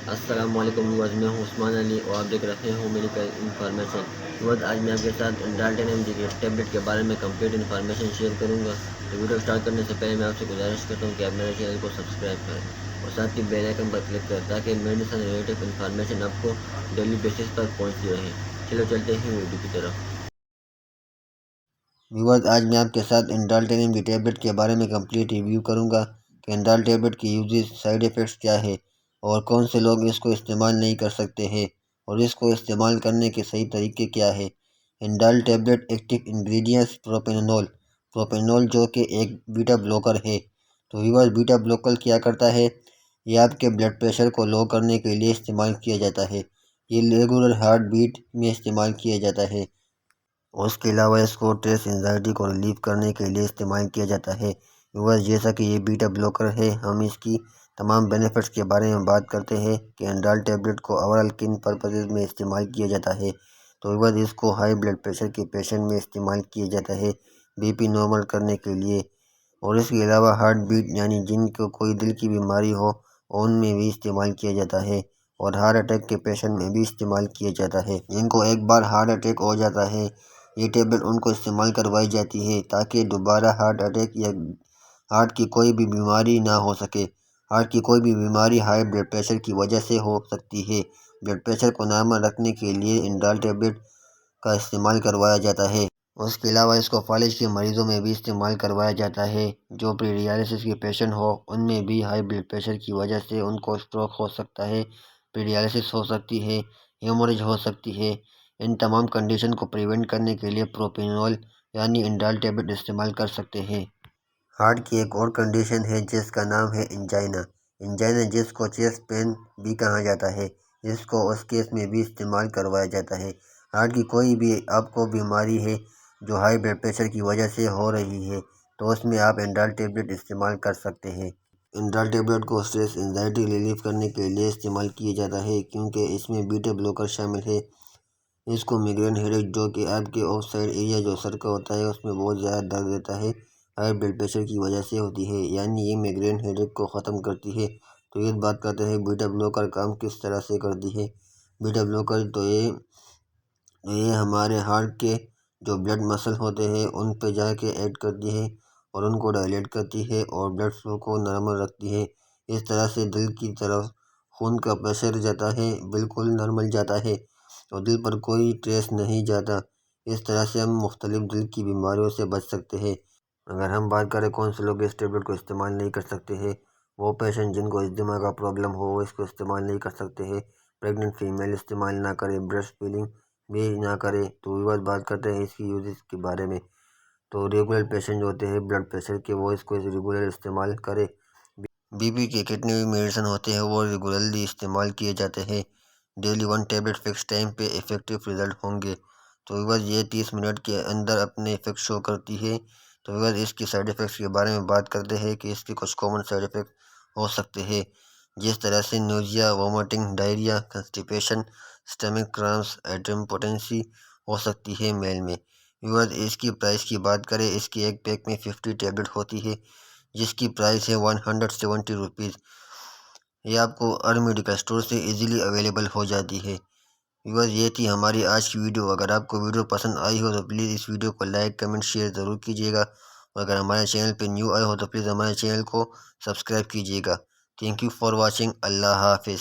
السلام علیکم ویورز، میں ہوں عثمان علی اور آپ دیکھ رہے ہوں میڈیکل انفارمیشن۔ ویورز، آج میں آپ کے ساتھ ڈالٹن ایم جی کے ٹیبلٹ کے بارے میں کمپلیٹ انفارمیشن شیئر کروں گا۔ تو ویڈیو اسٹارٹ کرنے سے پہلے میں آپ سے گزارش کرتا ہوں کہ آپ میرے چینل کو سبسکرائب کریں اور ساتھ ہی بیل آئکن پر کلک کریں تاکہ میڈیسن ریلیٹڈ انفارمیشن آپ کو ڈیلی بیسس پر پہنچتی رہے۔ چلو چلتے ہیں ویڈیو کی طرف۔ ویورز، آج میں آپ کے ساتھ ڈالٹن ایم جی ٹیبلٹ کے بارے میں کمپلیٹ ریویو کروں گا کہ ڈال ٹیبلٹ کی یوزز، سائیڈ ایفیکٹس کیا ہے اور کون سے لوگ اس کو استعمال نہیں کر سکتے ہیں اور اس کو استعمال کرنے کے صحیح طریقے کیا ہے۔ انڈال ٹیبلٹ ایکٹیو انگریڈینٹس پروپینول جو کہ ایک بیٹا بلاکر ہے۔ تو ویورز، بیٹا بلاکر کیا کرتا ہے؟ یہ آپ کے بلڈ پریشر کو لو کرنے کے لیے استعمال کیا جاتا ہے۔ یہ ریگولر ہارٹ بیٹ میں استعمال کیا جاتا ہے اور اس کے علاوہ اس کو ٹریس انزائٹی کو ریلیف کرنے کے لیے استعمال کیا جاتا ہے۔ ویورز، جیسا کہ یہ بیٹا بلاکر ہے، ہم اس کی تمام بینیفٹس کے بارے میں بات کرتے ہیں کہ انڈال ٹیبلٹ کو اوورال کن پرپزز میں استعمال کیا جاتا ہے۔ تو ویورز، اس کو ہائی بلڈ پریشر کے پیشنٹ میں استعمال کیا جاتا ہے، بی پی نارمل کرنے کے لیے، اور اس کے علاوہ ہارٹ بیٹ یعنی جن کو کوئی دل کی بیماری ہو ان میں بھی استعمال کیا جاتا ہے، اور ہارٹ اٹیک کے پیشنٹ میں بھی استعمال کیا جاتا ہے۔ جن کو ایک بار ہارٹ اٹیک ہو جاتا ہے، یہ ٹیبلٹ ان کو استعمال کروائی جاتی ہے تاکہ دوبارہ ہارٹ اٹیک یا ہارٹ کی کوئی بھی بیماری نہ ہو سکے۔ ہارٹ کی کوئی بھی بیماری ہائی بلڈ پریشر کی وجہ سے ہو سکتی ہے۔ بلڈ پریشر کو نارمل رکھنے کے لیے انڈال ٹیبلٹ کا استعمال کروایا جاتا ہے۔ اس کے علاوہ اس کو فالج کے مریضوں میں بھی استعمال کروایا جاتا ہے جو پری ڈیالسس کے پیشنٹ ہو، ان میں بھی ہائی بلڈ پریشر کی وجہ سے ان کو اسٹروک ہو سکتا ہے، پری ڈیالسس ہو سکتی ہے، ہیموریج ہو سکتی ہے۔ ان تمام کنڈیشن کو پریونٹ کرنے کے لیے پروپینول یعنی انڈال ٹیبلٹ استعمال کر سکتے ہیں۔ ہارٹ کی ایک اور کنڈیشن ہے جس کا نام ہے انجائنا جس کو چیسٹ پین بھی کہا جاتا ہے، جس کو اس کیس میں بھی استعمال کروایا جاتا ہے۔ ہارٹ کی کوئی بھی آپ کو بیماری ہے جو ہائی بلڈ پریشر کی وجہ سے ہو رہی ہے تو اس میں آپ انڈال ٹیبلٹ استعمال کر سکتے ہیں۔ انڈال ٹیبلٹ کو اسٹریس انزائٹی ریلیف کرنے کے لیے استعمال کیا جاتا ہے کیونکہ اس میں بیٹا بلاکر شامل ہے۔ اس کو میگرین ہیڈیک جو کہ آپ کے آف سائڈ ایریا جو سر کا ہوتا ہے اس میں بہت زیادہ درد دیتا ہے، ہائی بلڈ پریشر کی وجہ سے ہوتی ہے، یعنی یہ میگرین ہیڈیک کو ختم کرتی ہے۔ تو یہ بات کرتے ہیں بیٹا بلاکر کام کس طرح سے کرتی ہے۔ بیٹا بلاکر تو یہ ہمارے ہارٹ کے جو بلڈ مسل ہوتے ہیں ان پہ جا کے ایڈ کرتی ہے اور ان کو ڈائلیٹ کرتی ہے اور بلڈ فلو کو نارمل رکھتی ہے۔ اس طرح سے دل کی طرف خون کا پریشر جاتا ہے، بالکل نارمل جاتا ہے اور دل پر کوئی ٹریس نہیں جاتا۔ اس طرح سے ہم مختلف دل کی بیماریوں سے بچ سکتے ہیں۔ اگر ہم بات کریں کون سے لوگ اس ٹیبلٹ کو استعمال نہیں کر سکتے ہیں، وہ پیشنٹ جن کو ازدما کا پرابلم ہو وہ اس کو استعمال نہیں کر سکتے ہیں۔ پریگننٹ فیمیل استعمال نہ کرے، بریسٹ فیڈنگ بھی نہ کرے۔ تو ویورز، بات کرتے ہیں اس کی یوزز کے بارے میں۔ تو ریگولر پیشنٹ جو ہوتے ہیں بلڈ پریشر کے وہ اس کو ریگولر استعمال کرے۔ بی پی کے کتنے بھی میڈیسن ہوتے ہیں وہ ریگولرلی استعمال کیے جاتے ہیں۔ ڈیلی 1 ٹیبلٹ فکس ٹائم پہ افیکٹو رزلٹ ہوں گے۔ تو ویورز، یہ 30 منٹ کے اندر اپنے افیکٹ شو کرتی ہے۔ تو ویورز، اس کی سائیڈ ایفیکٹس کے بارے میں بات کرتے ہیں کہ اس کے کچھ کامن سائیڈ ایفیکٹ ہو سکتے ہیں، جس طرح سے نوزیا، وومٹنگ، ڈائریا، کنسٹیپیشن، سٹمک کرامپس، ایڈرینوپوٹینسی ہو سکتی ہے میل میں۔ ویورز، اس کی پرائس کی بات کریں، اس کی ایک پیک میں 50 ٹیبلٹ ہوتی ہے جس کی پرائس ہے 170 روپیز۔ یہ آپ کو ہر میڈیکل اسٹور سے ایزیلی اویلیبل ہو جاتی ہے۔ ویورز، یہ تھی ہماری آج کی ویڈیو۔ اگر آپ کو ویڈیو پسند آئی ہو تو پلیز اس ویڈیو کو لائک، کمنٹ، شیئر ضرور کیجیے گا، اور اگر ہمارے چینل پہ نیو آئے ہو تو پلیز ہمارے چینل کو سبسکرائب کیجیے گا۔ Thank you for watching. اللہ حافظ۔